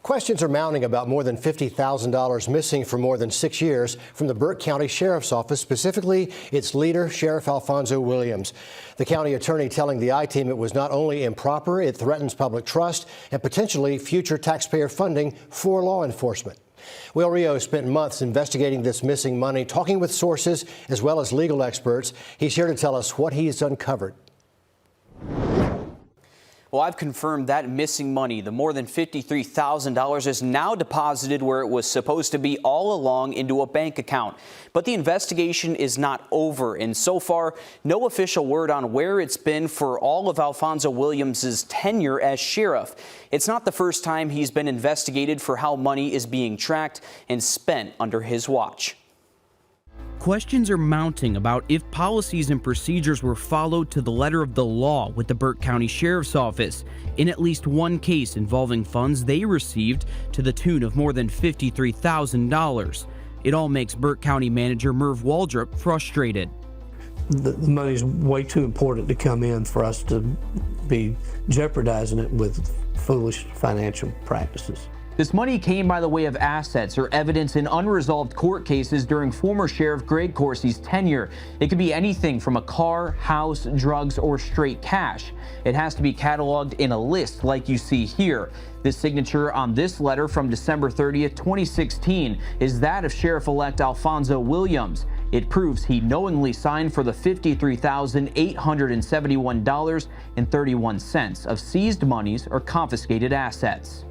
Questions are mounting about more than $50,000 missing for more than 6 years from the Burke County Sheriff's Office, specifically its leader, Sheriff Alfonso Williams. The county attorney telling the I-Team it was not only improper, it threatens public trust and potentially future taxpayer funding for law enforcement. Will Rio spent months investigating this missing money, talking with sources as well as legal experts. He's here to tell us what he's uncovered. Well, I've confirmed that missing money, the more than $53,000, is now deposited where it was supposed to be all along, into a bank account. But the investigation is not over, and so far, no official word on where it's been for all of Alfonso Williams' tenure as sheriff. It's not the first time he's been investigated for how money is being tracked and spent under his watch. Questions are mounting about if policies and procedures were followed to the letter of the law with the Burke County Sheriff's Office in at least one case involving funds they received to the tune of more than $53,000. It all makes Burke County Manager Merv Waldrop frustrated. The money's way too important to come in for us to be jeopardizing it with foolish financial practices. This money came by the way of assets or evidence in unresolved court cases during former Sheriff Greg Corsi's tenure. It could be anything from a car, house, drugs, or straight cash. It has to be cataloged in a list like you see here. The signature on this letter from December 30th, 2016 is that of Sheriff-elect Alfonso Williams. It proves he knowingly signed for the $53,871.31 of seized monies or confiscated assets.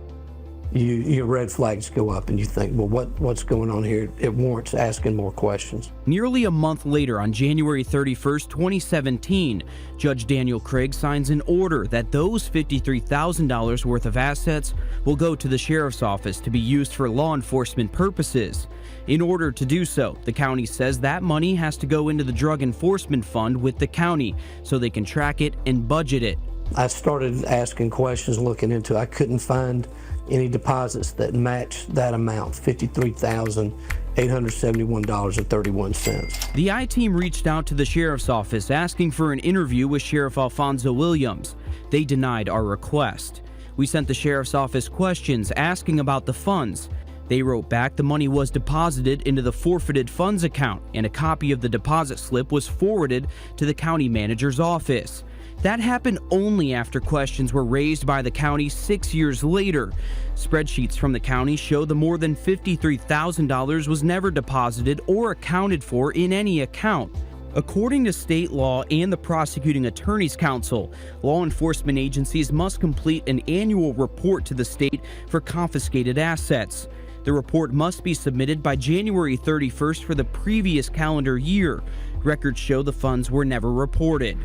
Your red flags go up and you think, well, what's going on here? It warrants asking more questions. Nearly a month later, on January 31st, 2017, Judge Daniel Craig signs an order that those $53,000 worth of assets will go to the Sheriff's Office to be used for law enforcement purposes. In order to do so, the county says that money has to go into the Drug Enforcement Fund with the county so they can track it and budget it. I started asking questions, looking into it. I couldn't find any deposits that matched that amount, $53,871.31. The I-Team reached out to the Sheriff's Office asking for an interview with Sheriff Alfonso Williams. They denied our request. We sent the Sheriff's Office questions asking about the funds. They wrote back the money was deposited into the forfeited funds account, and a copy of the deposit slip was forwarded to the county manager's office. That happened only after questions were raised by the county 6 years later. Spreadsheets from the county show the more than $53,000 was never deposited or accounted for in any account. According to state law and the Prosecuting Attorney's Council, law enforcement agencies must complete an annual report to the state for confiscated assets. The report must be submitted by January 31st for the previous calendar year. Records show the funds were never reported.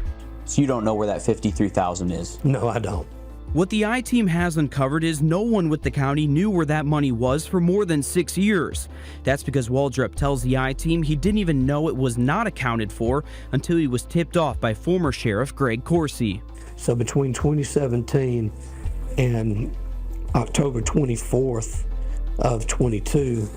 So you don't know where that $53,000 is? No, I don't. What the I-Team has uncovered is no one with the county knew where that money was for more than 6 years. That's because Waldrop tells the I-Team he didn't even know it was not accounted for until he was tipped off by former Sheriff Greg Corsi. So between 2017 and October 24th of 22,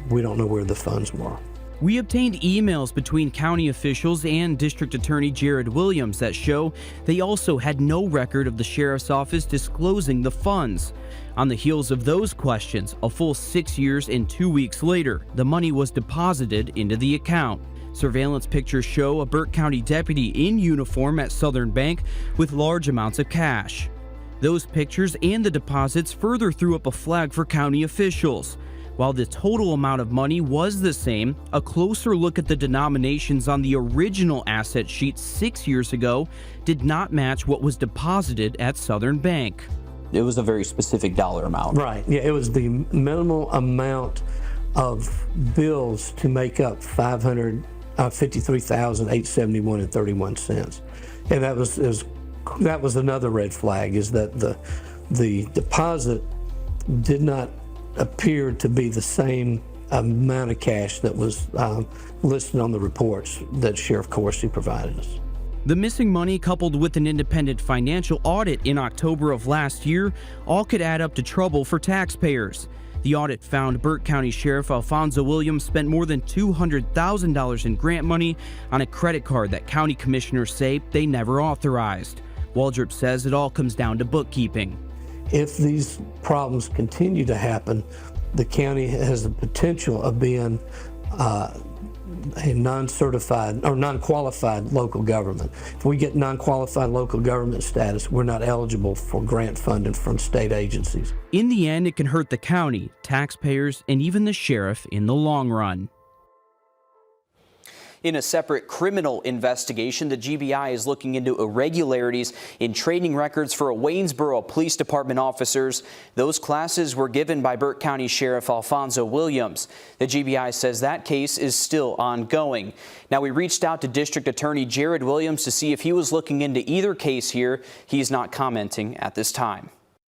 we don't know where the funds were. We obtained emails between county officials and District Attorney Jared Williams that show they also had no record of the Sheriff's Office disclosing the funds. On the heels of those questions, a full 6 years and 2 weeks later, the money was deposited into the account. Surveillance pictures show a Burke County deputy in uniform at Southern Bank with large amounts of cash. Those pictures and the deposits further threw up a flag for county officials. While the total amount of money was the same, a closer look at the denominations on the original asset sheet 6 years ago did not match what was deposited at Southern Bank. It was a very specific dollar amount. Right, yeah, it was the minimal amount of bills to make up $53,871.31. And that was another red flag, is that the deposit did not appear to be the same amount of cash that was listed on the reports that Sheriff Corsi provided us. The missing money, coupled with an independent financial audit in October of last year, all could add up to trouble for taxpayers. The audit found Burke County Sheriff Alfonso Williams spent more than $200,000 in grant money on a credit card that county commissioners say they never authorized. Waldrop says it all comes down to bookkeeping. if these problems continue to happen, the county has the potential of being a non-certified or non-qualified local government. If we get non-qualified local government status, we're not eligible for grant funding from state agencies. In the end, it can hurt the county, taxpayers, and even the sheriff in the long run. In a separate criminal investigation, the GBI is looking into irregularities in training records for Waynesboro Police Department officers. Those classes were given by Burke County Sheriff Alfonso Williams. The GBI says that case is still ongoing. Now, we reached out to District Attorney Jared Williams to see if he was looking into either case here. He's not commenting at this time.